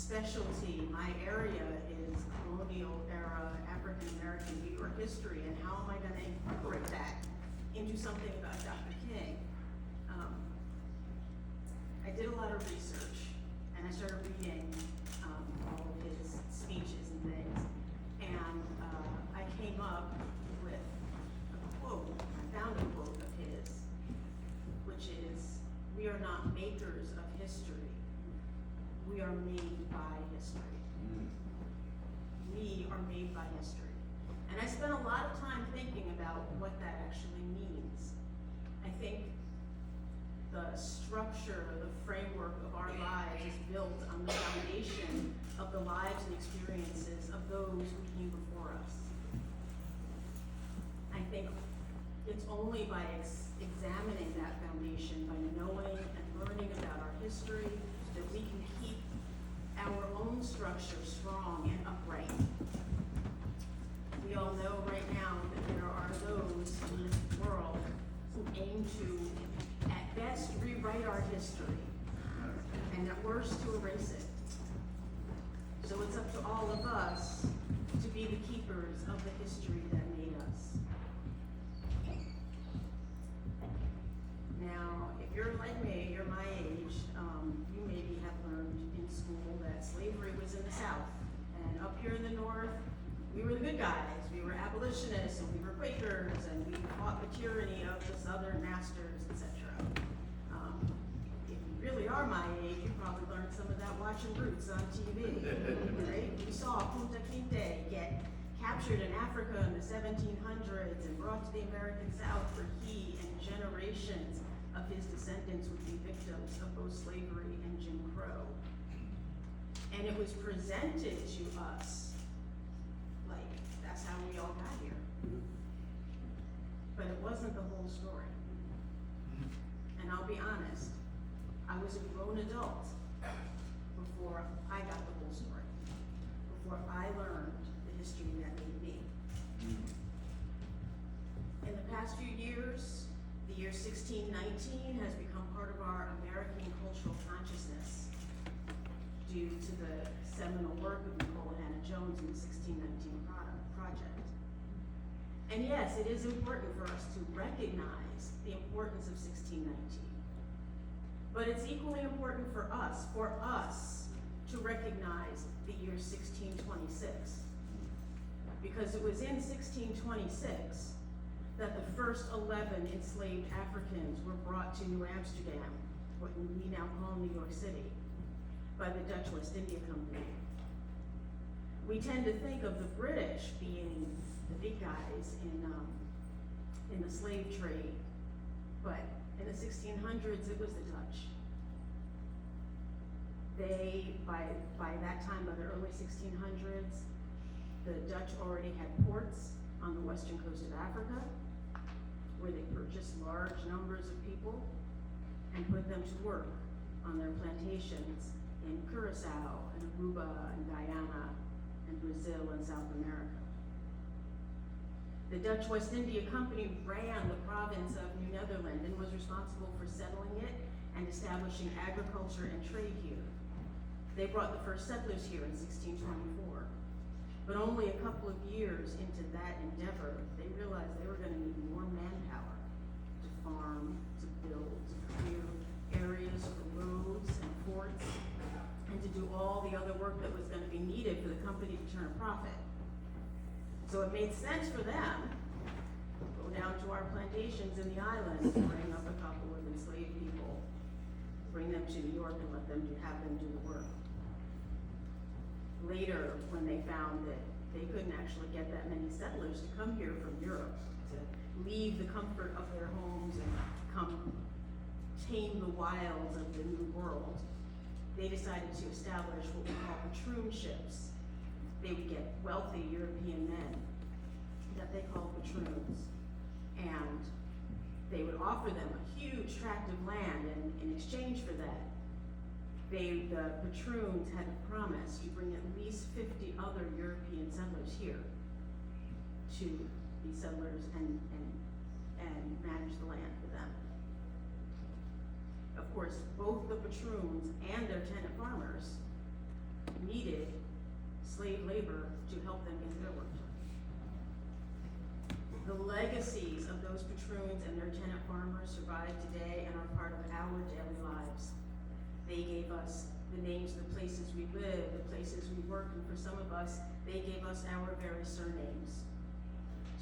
specialty, my area is colonial era African American New York history, and how am I gonna incorporate that into something about Dr. King? I did a lot of research, and I started reading all of his speeches and things, and I came up with a quote. I found a quote of his, which is, "We are not makers of history, we are made by history." We are made by history. And I spent a lot of time thinking about what that actually means. I think the structure, the framework of our lives is built on the foundation of the lives and experiences of those who came before us. I think it's only by examining that foundation, by knowing and learning about our history, that we can keep our own structure strong and upright. We all know right now that there are those in this world who aim to, at best, rewrite our history, and at worst, to erase it. So it's up to all of us to be the keepers of the history that made us. Now, if you're like me, you're my age, you maybe have learned in school that slavery was in the South, and up here in the North, we were the good guys. We were abolitionists, and we were Quakers, and we fought the tyranny of the Southern masters, etc. If you really are my age, you probably learned some of that watching Roots on TV, right? We saw Kunta Kinte get captured in Africa in the 1700s and brought to the American South, where he and generations of his descendants would be victims of both slavery and Jim Crow. And it was presented to us like that's how we all got here. But it wasn't the whole story. And I'll be honest, I was a grown adult before I got the whole story, before I learned the history that made me. In the past few years, the year 1619 has become part of our American cultural consciousness due to the seminal work of Nicole Hannah Jones in the 1619 project. And yes, it is important for us to recognize the importance of 1619. But it's equally important for us to recognize the year 1626. Because it was in 1626 that the first 11 enslaved Africans were brought to New Amsterdam, what we now call New York City, by the Dutch West India Company. We tend to think of the British being the big guys in the slave trade, but in the 1600s it was the Dutch. They, by that time, by the early 1600s, the Dutch already had ports on the western coast of Africa, where they purchased large numbers of people and put them to work on their plantations in Curacao and Aruba and Guyana and Brazil and South America. The Dutch West India Company ran the province of New Netherland and was responsible for settling it and establishing agriculture and trade here. They brought the first settlers here in 1624. But only a couple of years into that endeavor, they realized they were going to need more manpower to farm, to build, to clear areas for roads and forts, and to do all the other work that was going to be needed for the company to turn a profit. So it made sense for them to go down to our plantations in the islands, bring up a couple of enslaved people, bring them to New York and have them do the work. Later, when they found that they couldn't actually get that many settlers to come here from Europe, to leave the comfort of their homes and come tame the wilds of the New World, they decided to establish what we call patroon ships. They would get wealthy European men that they called patroons, and they would offer them a huge tract of land, and in exchange for that, the patroons had to promise you bring at least 50 other European settlers here to be settlers and manage the land for them. Of course, both the patroons and their tenant farmers needed slave labor to help them get their work done. The legacies of those patroons and their tenant farmers survive today and are part of our daily lives. They gave us the names of the places we live, the places we work, and for some of us, they gave us our very surnames.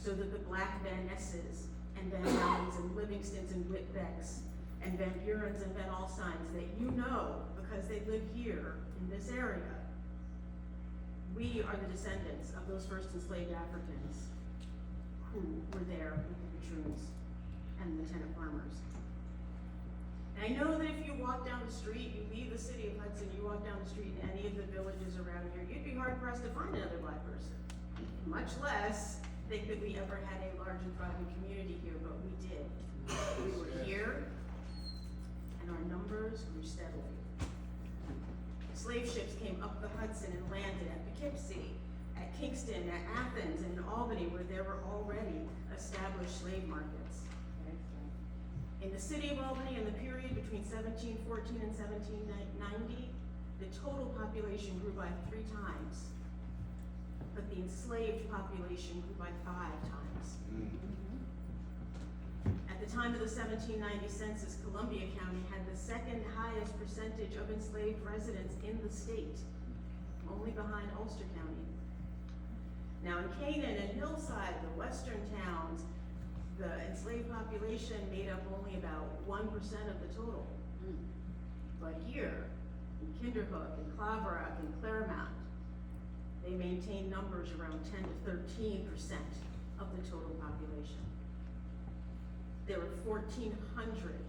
So that the Black Van Nesses and Van Allens and Livingstons and Whitbecks and Van Burens and Van Alstyns that you know because they live here in this area, we are the descendants of those first enslaved Africans who were there with the patroons and the tenant farmers. And I know that if you walk down the street, you leave the city of Hudson, you walk down the street in any of the villages around here, you'd be hard pressed to find another Black person, much less think that we ever had a large and thriving community here, but we did. We were here, and our numbers grew steadily. Slave ships came up the Hudson and landed at Poughkeepsie, at Kingston, at Athens, and in Albany, where there were already established slave markets. In the city of Albany, in the period between 1714 and 1790, the total population grew by 3 times, but the enslaved population grew by 5 times. At the time of the 1790 census, Columbia County had the 2nd highest percentage of enslaved residents in the state, only behind Ulster County. Now in Canaan and Hillside, the western towns, the enslaved population made up only about 1% of the total. But here, in Kinderhook and Claverack and Claremont, they maintained numbers around 10 to 13% of the total population. There were 1,400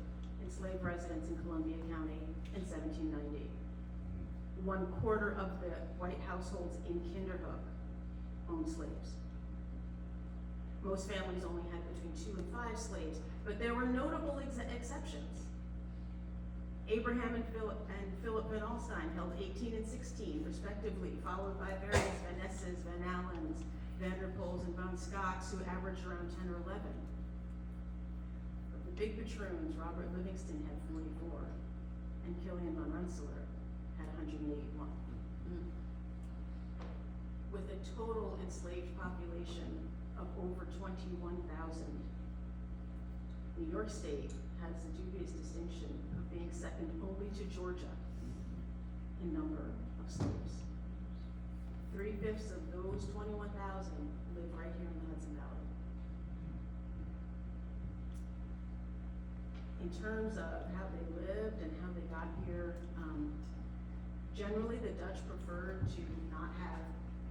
enslaved residents in Columbia County in 1790. 1/4 of the white households in Kinderhook owned slaves. Most families only had between 2 and 5 slaves, but there were notable exceptions. Abraham and Philip Van Alstyne held 18 and 16, respectively, followed by various Van Nesses, Van Allens, Vanderpoels, and Van Scocks, who averaged around 10 or 11. But the big patroons, Robert Livingston had 44, and Killian Van Rensselaer had 181. With a total enslaved population of over 21,000, New York State has the dubious distinction of being second only to Georgia in number of slaves. 3/5 of those 21,000 live right here in the Hudson Valley. In terms of how they lived and how they got here, generally the Dutch preferred to not have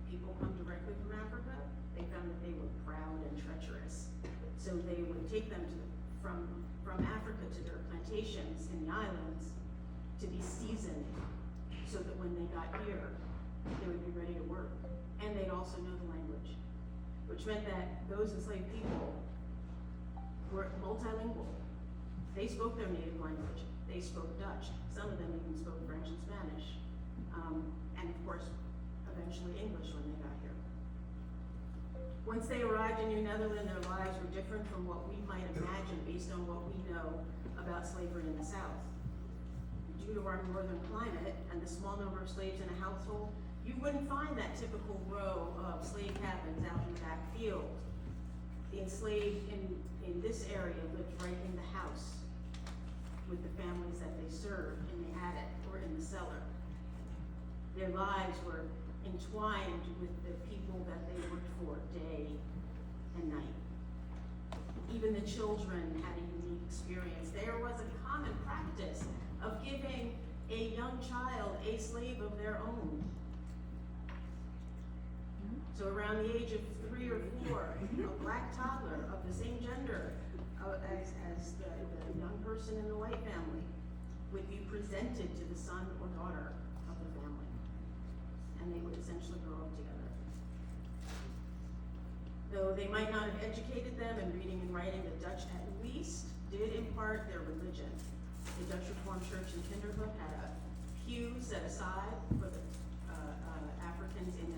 people come directly from Africa. They found that they were proud and treacherous. So they would take them from Africa to their plantations in the islands to be seasoned so that when they got here, they would be ready to work. And they'd also know the language, which meant that those enslaved people were multilingual. They spoke their native language. They spoke Dutch. Some of them even spoke French and Spanish. And of course, eventually English when they got here. Once they arrived in New Netherland, their lives were different from what we might imagine based on what we know about slavery in the South. Due to our northern climate and the small number of slaves in a household, you wouldn't find that typical row of slave cabins out in the back field. The enslaved in this area lived right in the house with the families that they served in the attic or in the cellar. Their lives were entwined with the people that they worked for day and night. Even the children had a unique experience. There was a common practice of giving a young child a slave of their own. So around the age of 3 or 4, a black toddler of the same gender as the young person in the white family would be presented to the son or daughter of the family. And they would essentially grow up together. Though they might not have educated them in reading and writing, the Dutch at least did impart their religion. The Dutch Reformed Church in Kinderhook had a pew set aside for the Africans in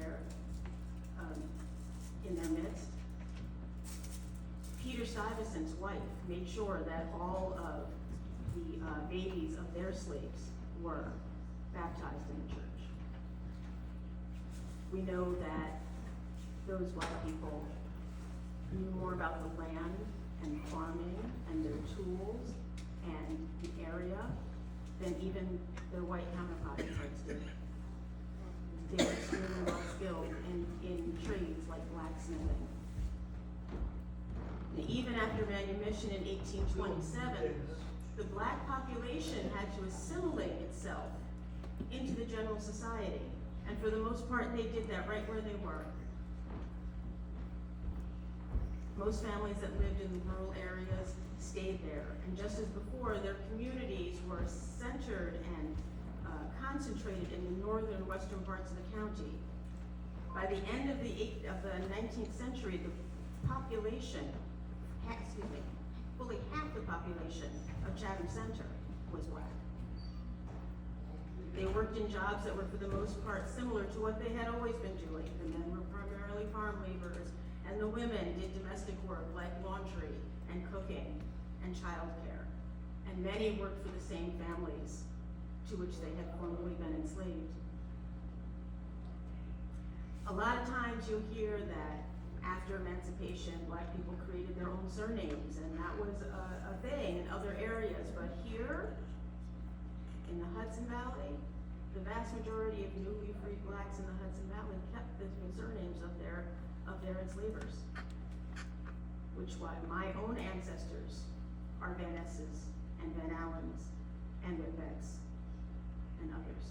their midst. Peter Stuyvesant's wife made sure that all of the babies of their slaves were baptized in the church. We know that those black people knew more about the land and farming and their tools and the area than even their white counterparts did. They were extremely well skilled in trades like blacksmithing. And even after manumission in 1827, the black population had to assimilate itself into the general society. And for the most part, they did that right where they were. Most families that lived in the rural areas stayed there. And just as before, their communities were centered and concentrated in the northern and western parts of the county. By the end of the 19th century, the population, fully half the population of Chatham Center was black. They worked in jobs that were for the most part similar to what they had always been doing. The men were primarily farm laborers, and the women did domestic work like laundry and cooking and childcare. And many worked for the same families to which they had formerly been enslaved. A lot of times you'll hear that after emancipation, black people created their own surnames, and that was a thing in other areas. But here, in the Hudson Valley, the vast majority of newly freed blacks in the Hudson Valley kept the surnames of their enslavers. Which why my own ancestors are Van Nesses and Van Allens and Whitbecks and others.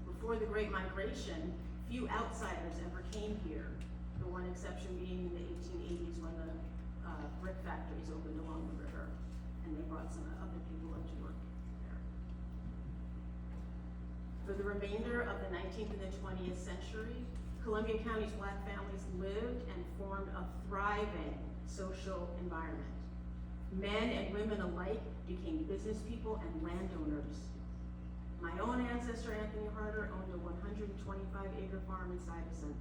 Before the Great Migration, few outsiders ever came here, the one exception being in the 1880s when the brick factories opened along the river, and they brought some other people up to work there. For the remainder of the 19th and the 20th century, Columbia County's black families lived and formed a thriving social environment. Men and women alike became business people and landowners. My own ancestor, Anthony Harder, owned a 125-acre farm in Stuyvesant.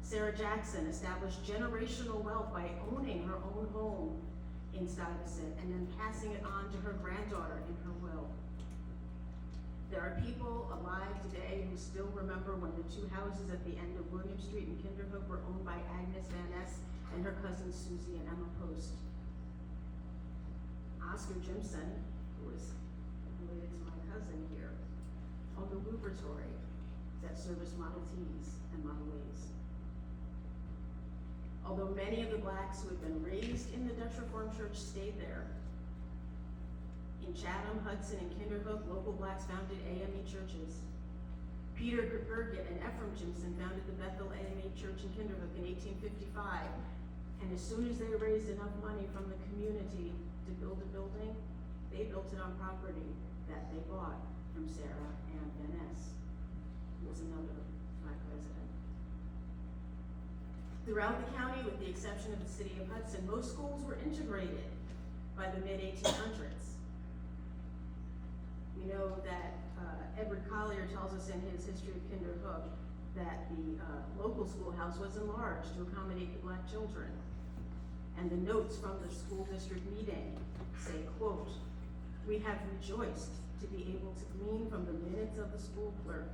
Sarah Jackson established generational wealth by owning her own home in Stuyvesant and then passing it on to her granddaughter in her will. There are people alive today who still remember when the two houses at the end of William Street and Kinderhook were owned by Agnes Van Ness and her cousins Susie and Emma Post. Oscar Jimson, who is related to my cousin here, owned the laboratory that serviced Model Ts and Model As. Although many of the blacks who had been raised in the Dutch Reformed Church stayed there, in Chatham, Hudson, and Kinderhook, local blacks founded AME churches. Peter Gergen and Ephraim Jimson founded the Bethel AME Church in Kinderhook in 1855, and as soon as they raised enough money from the community to build a building, they built it on property that they bought from Sarah and Van Ness, who was another black resident. Throughout the county, with the exception of the city of Hudson, most schools were integrated by the mid-1800s. We know that Edward Collier tells us in his History of Kinderhook that the local schoolhouse was enlarged to accommodate the black children. And the notes from the school district meeting say, quote, "We have rejoiced to be able to glean from the minutes of the school clerk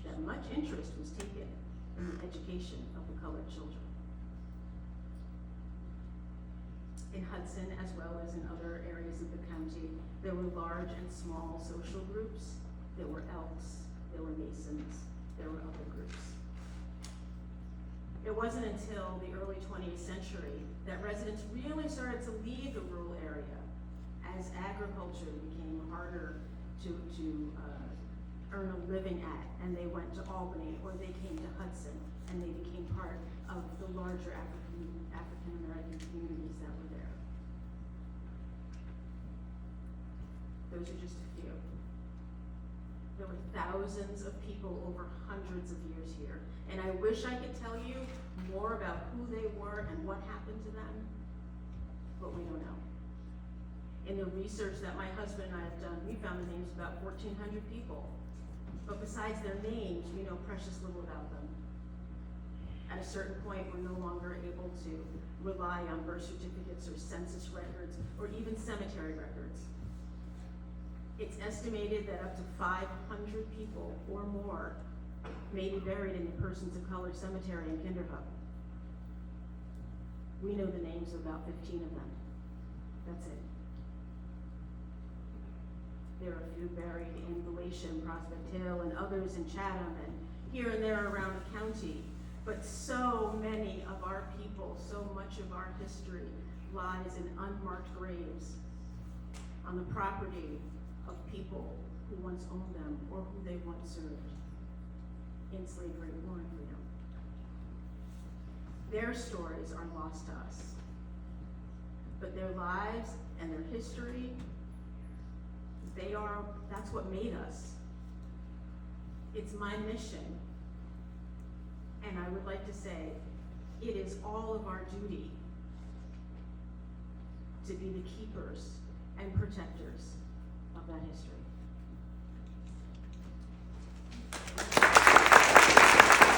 that much interest was taken in the education of the colored children." In Hudson, as well as in other areas of the county, there were large and small social groups. There were Elks, there were Masons, there were other groups. It wasn't until the early 20th century that residents really started to leave the rural area as agriculture became harder to earn a living at, and they went to Albany or they came to Hudson and they became part of the larger African American communities that were there. Those are just a few. There were thousands of people over hundreds of years here, and I wish I could tell you more about who they were and what happened to them, but we don't know. In the research that my husband and I have done, we found the names of about 1,400 people, but besides their names, we know precious little about them. At a certain point, we're no longer able to rely on birth certificates or census records or even cemetery records. It's estimated that up to 500 people or more may be buried in the Persons of Color Cemetery in Kinderhook. We know the names of about 15 of them. That's it. There are a few buried in Galatia and Prospect Hill, and others in Chatham, and here and there around the county. But so many of our people, so much of our history lies in unmarked graves on the property of people who once owned them or who they once served in slavery or in freedom. Their stories are lost to us, but their lives and their history, that's what made us. It's my mission, and I would like to say, it is all of our duty to be the keepers and protectors of that history.